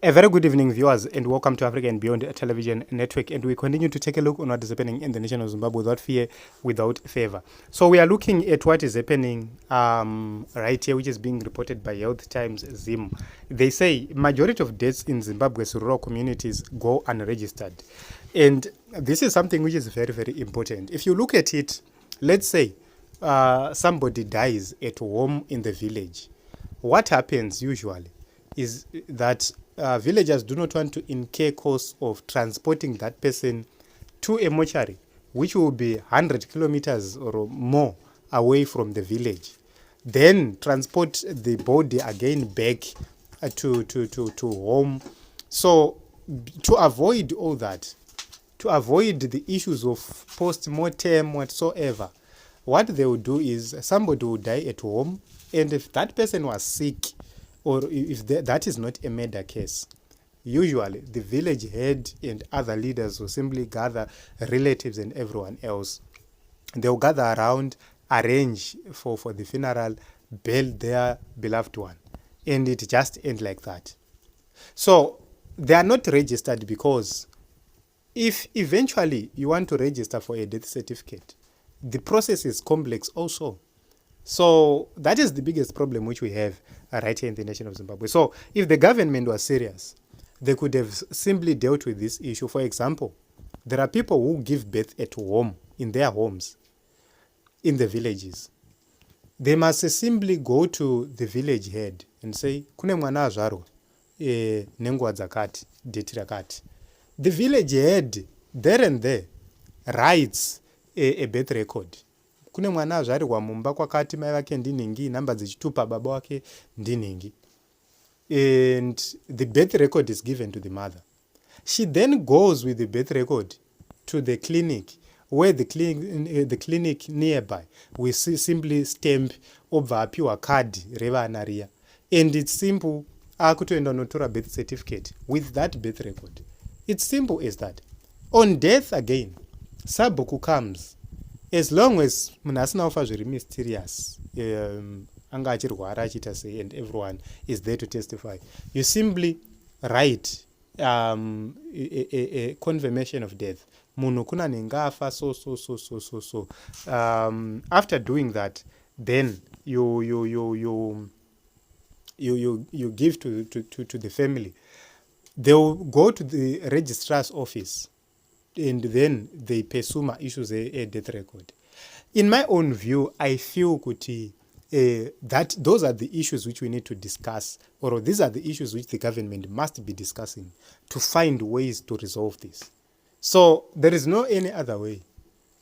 A very good evening, viewers, and welcome to Africa and Beyond Television Network. And we continue to take a look on what is happening in the nation of Zimbabwe without fear, without favor. So we are looking at what is happening right here, which is being reported by Health Times Zim. They say majority of deaths in Zimbabwe's rural communities go unregistered, and this is something which is very, very important. If you look at it, let's say somebody dies at home in the village. What happens usually is that villagers do not want to incur costs of transporting that person to a mortuary, which will be 100 kilometers or more away from the village. Then transport the body again back to home. So to avoid all that, to avoid the issues of post-mortem whatsoever, what they will do is somebody will die at home, and if that person was sick, or if that is not a murder case, usually the village head and other leaders will simply gather relatives and everyone else. They'll gather around, arrange for the funeral, bury their beloved one, and it just ends like that. So they are not registered because if eventually you want to register for a death certificate, the process is complex also. So that is the biggest problem which we have right here in the nation of Zimbabwe. So if the government was serious, they could have simply dealt with this issue. For example, there are people who give birth at home, in their homes, in the villages. They must simply go to the village head and say, kune mwana azvarwa nenguva dzakati, date rakati. The village head, there and there, writes a birth record. Kune mwana azvarirwa mumba kwakati, mai vake ndinhingi, namba dzechitupa baba wake ndinhingi. And the birth record is given to the mother. She then goes with the birth record to the clinic, where the clinic nearby we simply stamp obva apiwa card revana riya, and it's simple, akutoenda notora birth certificate with that birth record. It's simple as that. On death again, sabhuku comes. As long as munhu asina kufa zviri mysterious, anga achirwara achiita sei, and everyone is there to testify, you simply write a confirmation of death. Munhu kuna nengafa so. After doing that, then you give to the family. They will go to the registrar's office, and then the PESUMA issues a death record. In my own view, I feel that those are the issues which we need to discuss, or these are the issues which the government must be discussing to find ways to resolve this. So there is no any other way.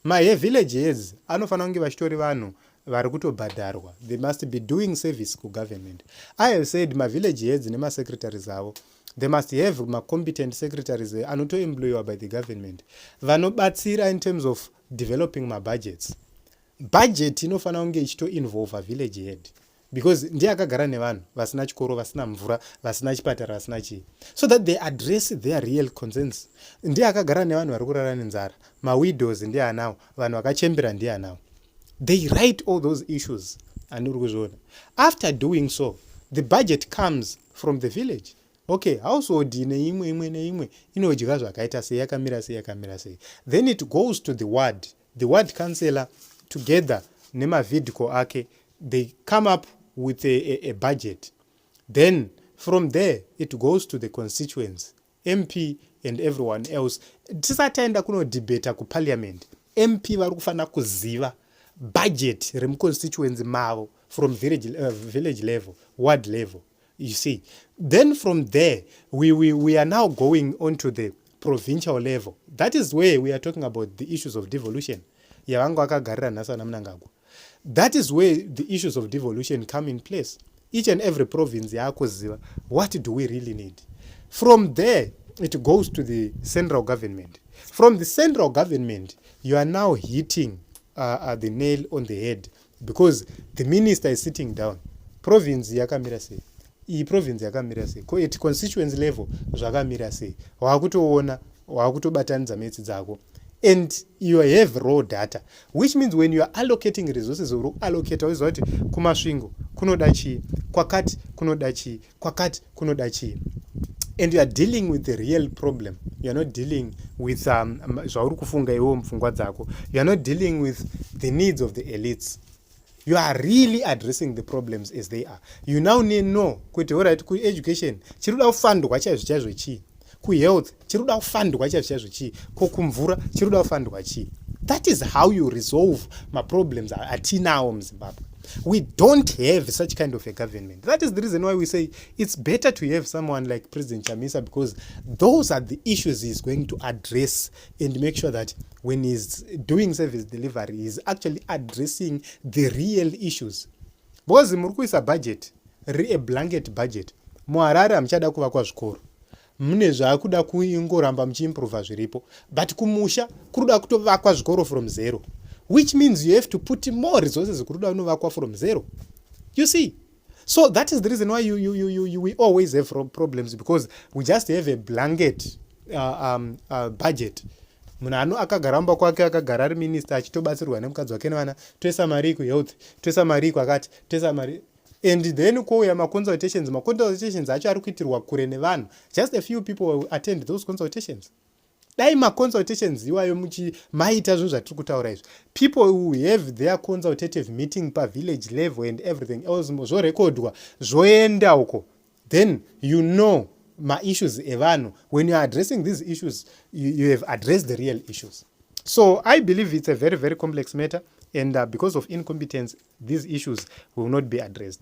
My villages, anofana kunge vachitori vanhu vari kutobhadharwa. They must be doing service to government. I have said my village heads nema secretaries avo, they must have competent secretaries anotoemployiwa by the government, vanobatsira in terms of developing my budgets. Budget inofana kunge ichitoinvolve village head, because ndiye akagara nevanhu vasina chikoro, vasina mvura, vasina chipatara, vasina chii, so that they address their real concerns. Ndiye akagara nevanhu vari kurara nenzara, mawidows ndiye anawo, vanhu vakachembera ndiye anawo. They write all those issues. After doing so, the budget comes from the village. Okay, household neimwe inodya zvakaita sei, yakamira sei. Then it goes to the ward councillor together nemavidiko ake. They come up with a budget. Then from there it goes to the constituents, MP and everyone else. Tisataenda kunodebata kuparliament, MP vari kufana kuziva budget remuconstituency mavo from village level, ward level. You see, then from there we are now going on to the provincial level. That is where we are talking about the issues of devolution. That is where the issues of devolution come in place. Each and every province, what do we really need? From there, it goes to the central government. From the central government, you are now hitting the nail on the head, because the minister is sitting down. Province yakamira sei, iyi province yakamira sei, at constituency level zvakamira sei, wakutoona, wakutobatanidza metsi dzako, and you have raw data, which means when you are allocating resources, uri allocate uziva kuti kumasvingo kunoda chii, kwakati kunoda chii, kwakati kunoda chii. and you are dealing with the real problem. You are not dealing with zvauri kufunga iwo mupfungwa dzako. You are not dealing with the needs of the elites. You are really addressing the problems as they are. You now need know kuti alright, ku education chiri kuda kufandwa chaizvo chaizvo chii, ku health chiri kuda kufandwa chaizvo chaizvo chii, ko kumvura chiri kuda kufandwa chii. That is how you resolve my problems atinawo muZimbabwe. We don't have such kind of a government. That is the reason why we say it's better to have someone like President Chamisa, because those are the issues he's going to address and make sure that when he's doing service delivery, he's actually addressing the real issues. Because is a budget, a blanket budget. Muharare hamchada kuvakwa zvikoro. Mune zvaakuda kuingoramba muchiimprova zviripo, but kumusha kuruda kutovakwa zvikoro from zero, which means you have to put more resources kuruda kunovakwa from zero. You see, so that is the reason why we always have problems, because we just have a blanket budget. Munhu akagaramba kwake akagara ari minister achitobatsirwa nemukadzi wake nevana, toisa mari kuhealth, toisa mari kwakati, toisa mari. And then kwouya maconsultations acho ari kuitirwa kure nevanhu. Just a few people will attend those consultations. Dai maconsultations iwayo maita zvinhu zvatiri kutaura izvi, people who have their consultative meeting village level and everything else zvorekodwa zvoenda uko, then you know ma-issues evanhu. When you are addressing these issues, you have addressed the real issues. So I believe it's a very, very complex matter, and because of incompetence, these issues will not be addressed.